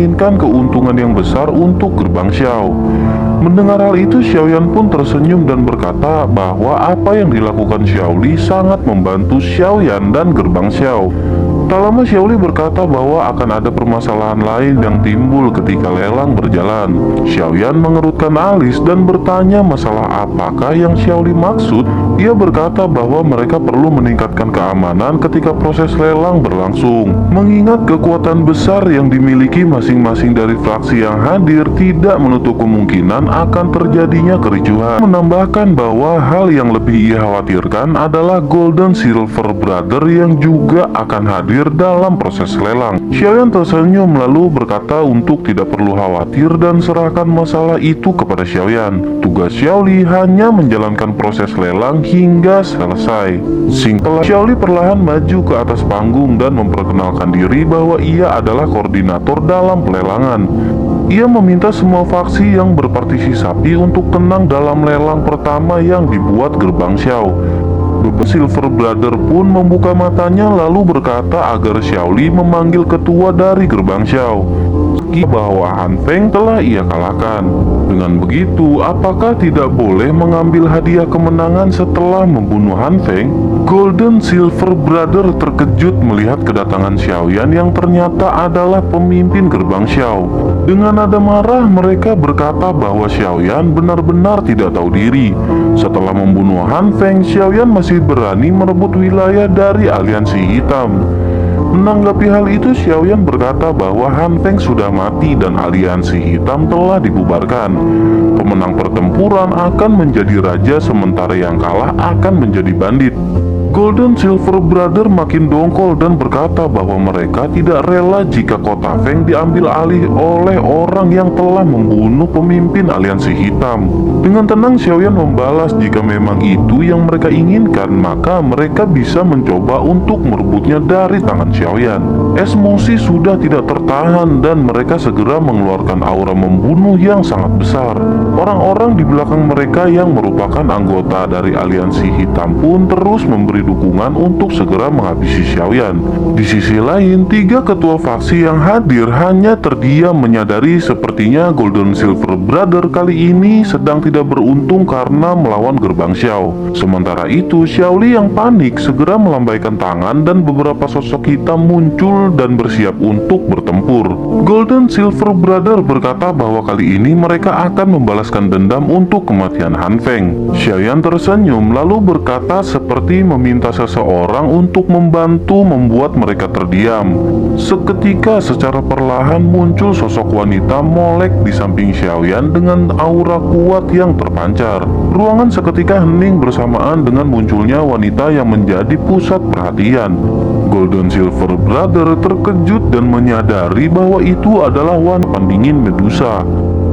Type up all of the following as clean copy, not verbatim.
menginginkan keuntungan yang besar untuk gerbang Xiao. Mendengar hal itu, Xiaoyan pun tersenyum dan berkata bahwa apa yang dilakukan Xiaoli sangat membantu Xiaoyan dan gerbang Xiao. Tak lama Xiaoli berkata bahwa akan ada permasalahan lain yang timbul ketika lelang berjalan. Xiaoyan mengerutkan alis dan bertanya masalah apakah yang Xiaoli maksud. Ia berkata bahwa mereka perlu meningkatkan keamanan ketika proses lelang berlangsung. Mengingat kekuatan besar yang dimiliki masing-masing dari fraksi yang hadir, tidak menutup kemungkinan akan terjadinya kericuhan. Menambahkan bahwa hal yang lebih ia khawatirkan adalah Golden Silver Brother yang juga akan hadir dalam proses lelang. Xiaoyan tersenyum lalu berkata untuk tidak perlu khawatir dan serahkan masalah itu kepada Xiaoyan. Tugas Xiaoli hanya menjalankan proses lelang hingga selesai. Setelah Xiaoli perlahan maju ke atas panggung dan memperkenalkan diri bahwa ia adalah koordinator dalam pelelangan. Ia meminta semua faksi yang berpartisipasi untuk tenang dalam lelang pertama yang dibuat gerbang Xiao. Silver Brother pun membuka matanya lalu berkata agar Xiaoli memanggil ketua dari gerbang Xiao. Bahwa Han Feng telah ia kalahkan. Dengan begitu, apakah tidak boleh mengambil hadiah kemenangan setelah membunuh Han Feng? Golden Silver Brother terkejut melihat kedatangan Xiaoyan yang ternyata adalah pemimpin gerbang Xiao. Dengan nada marah, mereka berkata bahwa Xiaoyan benar-benar tidak tahu diri. Setelah membunuh Han Feng, Xiaoyan masih berani merebut wilayah dari aliansi hitam. Menanggapi hal itu, Xiaoyan berkata bahwa Han Feng sudah mati dan aliansi hitam telah dibubarkan. Pemenang pertempuran akan menjadi raja sementara yang kalah akan menjadi bandit. Golden Silver Brother makin dongkol dan berkata bahwa mereka tidak rela jika kota Feng diambil alih oleh orang yang telah membunuh pemimpin aliansi hitam. Dengan tenang Xiaoyan membalas jika memang itu yang mereka inginkan, maka mereka bisa mencoba untuk merebutnya dari tangan Xiaoyan. Emosi sudah tidak tertahan dan mereka segera mengeluarkan aura membunuh yang sangat besar. Orang-orang di belakang mereka yang merupakan anggota dari aliansi hitam pun terus memberi dukungan untuk segera menghabisi Xiaoyan. Di sisi lain, 3 ketua faksi yang hadir hanya terdiam menyadari sepertinya Golden Silver Brother kali ini sedang tidak beruntung karena melawan gerbang Xiao. Sementara itu, Xiaoli yang panik segera melambaikan tangan dan beberapa sosok hitam muncul dan bersiap untuk bertempur. Golden Silver Brother berkata bahwa kali ini mereka akan membalaskan dendam untuk kematian Han Feng. Xiaoyan tersenyum lalu berkata seperti meminta seseorang untuk membantu membuat mereka terdiam. Seketika secara perlahan muncul sosok wanita molek di samping Xiaoyan dengan aura kuat yang terpancar. Ruangan seketika hening bersamaan dengan munculnya wanita yang menjadi pusat perhatian. Golden Silver Brother terkejut dan menyadari bahwa itu adalah wanita pendingin Medusa.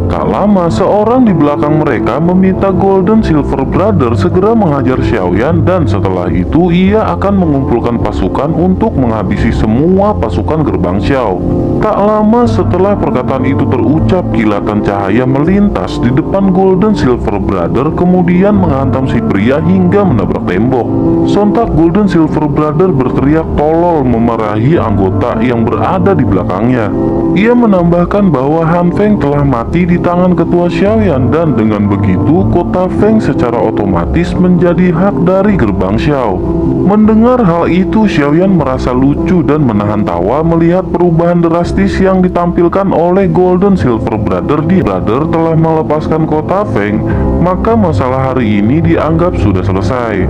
Tak lama, seorang di belakang mereka meminta Golden Silver Brother segera menghajar Xiaoyan dan setelah itu ia akan mengumpulkan pasukan untuk menghabisi semua pasukan gerbang Xiao. Tak lama setelah perkataan itu terucap, kilatan cahaya melintas di depan Golden Silver Brother kemudian menghantam si pria hingga menabrak tembok. Sontak Golden Silver Brother berteriak tolol memarahi anggota yang berada di belakangnya. Ia menambahkan bahwa Han Feng telah mati di tangan ketua Xiaoyan dan dengan begitu kota Feng secara otomatis menjadi hak dari gerbang Xiao. Mendengar hal itu, Xiaoyan merasa lucu dan menahan tawa melihat perubahan drastis yang ditampilkan oleh Golden Silver Brother. Brother telah melepaskan kota Feng, maka masalah hari ini dianggap sudah selesai.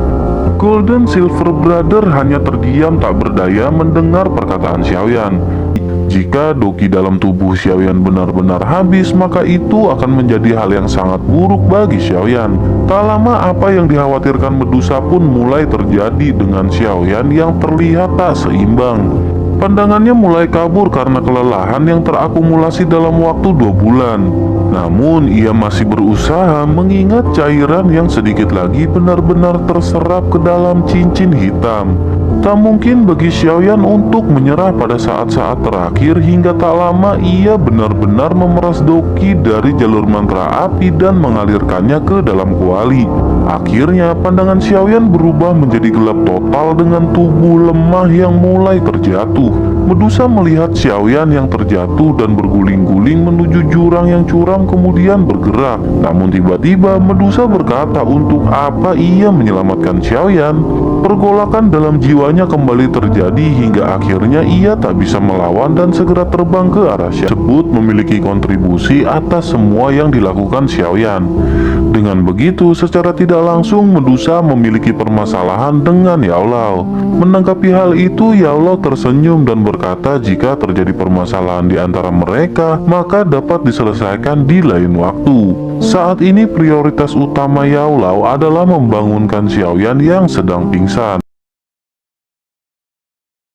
Golden Silver Brother hanya terdiam tak berdaya mendengar perkataan Xiaoyan. Jika doki dalam tubuh Xiaoyan benar-benar habis, maka itu akan menjadi hal yang sangat buruk bagi Xiaoyan. Tak lama apa yang dikhawatirkan Medusa pun mulai terjadi dengan Xiaoyan yang terlihat tak seimbang. Pandangannya mulai kabur karena kelelahan yang terakumulasi dalam waktu 2 bulan. Namun ia masih berusaha mengingat cairan yang sedikit lagi benar-benar terserap ke dalam cincin hitam. Tak mungkin bagi Xiaoyan untuk menyerah pada saat-saat terakhir hingga tak lama ia benar-benar memeras doki dari jalur mantra api dan mengalirkannya ke dalam kuali. Akhirnya pandangan Xiaoyan berubah menjadi gelap total dengan tubuh lemah yang mulai terjatuh. Medusa melihat Xiaoyan yang terjatuh dan berguling-guling menuju jurang yang curam kemudian bergerak. Namun tiba-tiba Medusa berkata untuk apa ia menyelamatkan Xiaoyan. Pergolakan dalam jiwanya kembali terjadi hingga akhirnya ia tak bisa melawan dan segera terbang ke arah Xiaoyan tersebut memiliki kontribusi atas semua yang dilakukan Xiaoyan. Dengan begitu, secara tidak langsung Medusa memiliki permasalahan dengan Yao Lao. Menanggapi hal itu, Yao Lao tersenyum dan berkata jika terjadi permasalahan di antara mereka, maka dapat diselesaikan di lain waktu. Saat ini prioritas utama Yao Lao adalah membangunkan Xiaoyan yang sedang pingsan.